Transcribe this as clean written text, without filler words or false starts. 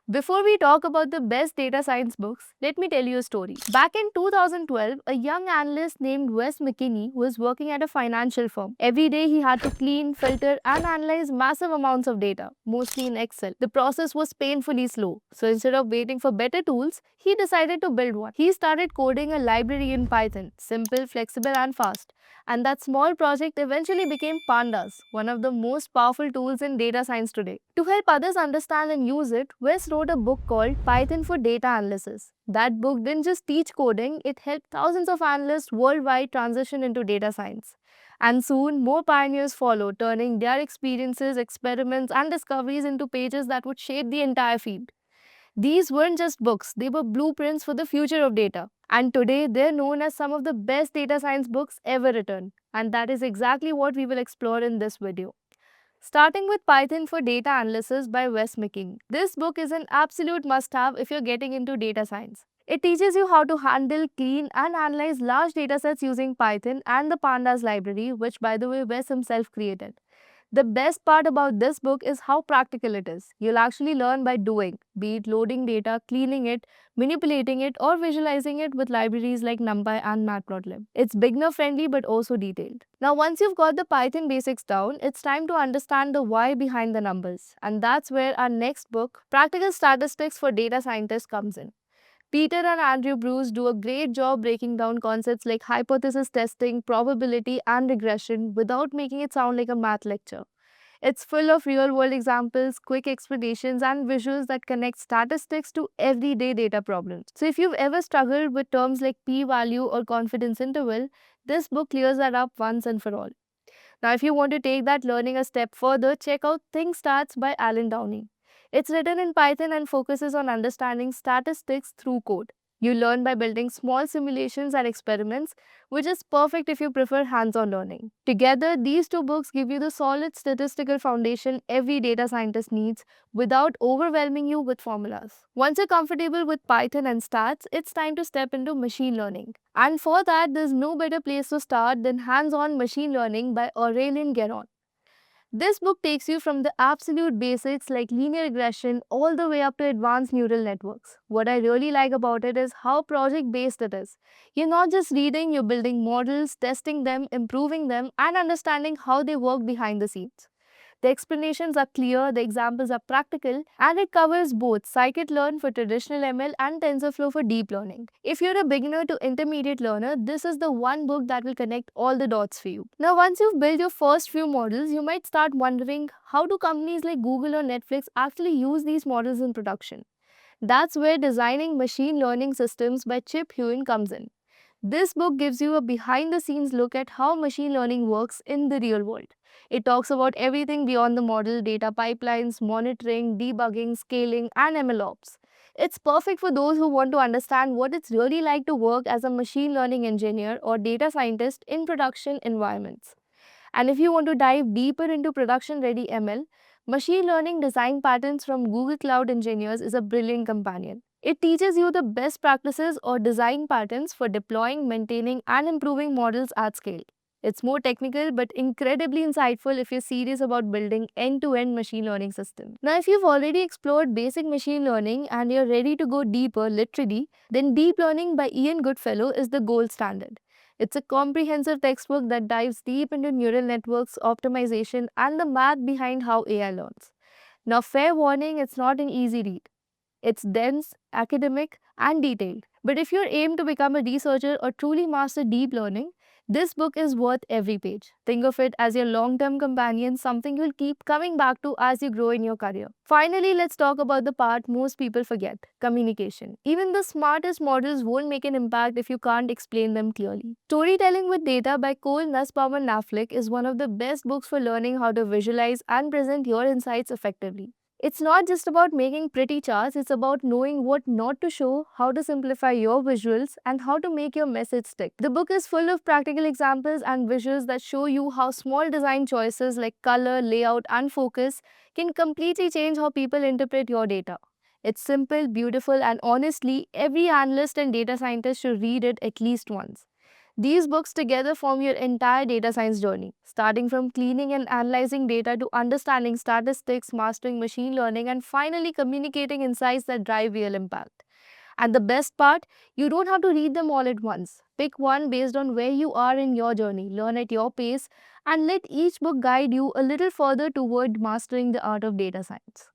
Before we talk about the best data science books, let me tell you a story. Back in 2012, a young analyst named Wes McKinney was working at a financial firm. Every day he had to clean, filter, and analyze massive amounts of data, mostly in Excel. The process was painfully slow, so instead of waiting for better tools, he decided to build one. He started coding a library in Python, simple, flexible, and fast. And that small project eventually became Pandas, one of the most powerful tools in data science today. To help others understand and use it, Wes wrote a book called Python for Data Analysis. That book didn't just teach coding, it helped thousands of analysts worldwide transition into data science. And soon, more pioneers followed, turning their experiences, experiments, and discoveries into pages that would shape the entire field. These weren't just books, they were blueprints for the future of data. And today, they're known as some of the best data science books ever written. And that is exactly what we will explore in this video. Starting with Python for Data Analysis by Wes McKinney. This book is an absolute must-have if you're getting into data science. It teaches you how to handle, clean, and analyze large datasets using Python and the Pandas library, which, by the way, Wes himself created. The best part about this book is how practical it is. You'll actually learn by doing, be it loading data, cleaning it, manipulating it, or visualizing it with libraries like NumPy and Matplotlib. It's beginner friendly but also detailed. Now, once you've got the Python basics down, it's time to understand the why behind the numbers. And that's where our next book, Practical Statistics for Data Scientists, comes in. Peter and Andrew Bruce do a great job breaking down concepts like hypothesis testing, probability, and regression without making it sound like a math lecture. It's full of real world examples, quick explanations, and visuals that connect statistics to everyday data problems. So, if you've ever struggled with terms like p value or confidence interval, this book clears that up once and for all. Now, if you want to take that learning a step further, check out Think Stats by Alan Downey. It's written in Python and focuses on understanding statistics through code. You learn by building small simulations and experiments, which is perfect if you prefer hands-on learning. Together, these two books give you the solid statistical foundation every data scientist needs without overwhelming you with formulas. Once you're comfortable with Python and stats, it's time to step into machine learning. And for that, there's no better place to start than Hands-on Machine Learning by Aurélien Guérin. This book takes you from the absolute basics like linear regression all the way up to advanced neural networks. What I really like about it is how project-based it is. You're not just reading, you're building models, testing them, improving them, and understanding how they work behind the scenes. The explanations are clear, the examples are practical, and it covers both scikit-learn for traditional ML and TensorFlow for deep learning. If you're a beginner to intermediate learner, this is the one book that will connect all the dots for you. Now, once you've built your first few models, you might start wondering, how do companies like Google or Netflix actually use these models in production? That's where Designing Machine Learning Systems by Chip Huyn comes in. This book gives you a behind the scenes look at how machine learning works in the real world. It talks about everything beyond the model, data pipelines, monitoring, debugging, scaling, and ML ops. It's perfect for those who want to understand what it's really like to work as a machine learning engineer or data scientist in production environments. And if you want to dive deeper into production ready ML, Machine Learning Design Patterns from Google Cloud Engineers is a brilliant companion. It teaches you the best practices or design patterns for deploying, maintaining, and improving models at scale. It's more technical but incredibly insightful if you're serious about building end-to-end machine learning systems. Now, if you've already explored basic machine learning and you're ready to go deeper, literally, then Deep Learning by Ian Goodfellow is the gold standard. It's a comprehensive textbook that dives deep into neural networks, optimization, and the math behind how AI learns. Now, fair warning, it's not an easy read. It's dense, academic, and detailed. But if you're aimed to become a researcher or truly master deep learning, this book is worth every page. Think of it as your long-term companion, something you'll keep coming back to as you grow in your career. Finally, let's talk about the part most people forget, communication. Even the smartest models won't make an impact if you can't explain them clearly. Storytelling with Data by Cole Nussbaum and Knaflic is one of the best books for learning how to visualize and present your insights effectively. It's not just about making pretty charts, it's about knowing what not to show, how to simplify your visuals, and how to make your message stick. The book is full of practical examples and visuals that show you how small design choices like color, layout, and focus can completely change how people interpret your data. It's simple, beautiful, and honestly, every analyst and data scientist should read it at least once. These books together form your entire data science journey, starting from cleaning and analyzing data to understanding statistics, mastering machine learning, and finally communicating insights that drive real impact. And the best part, you don't have to read them all at once. Pick one based on where you are in your journey, learn at your pace, and let each book guide you a little further toward mastering the art of data science.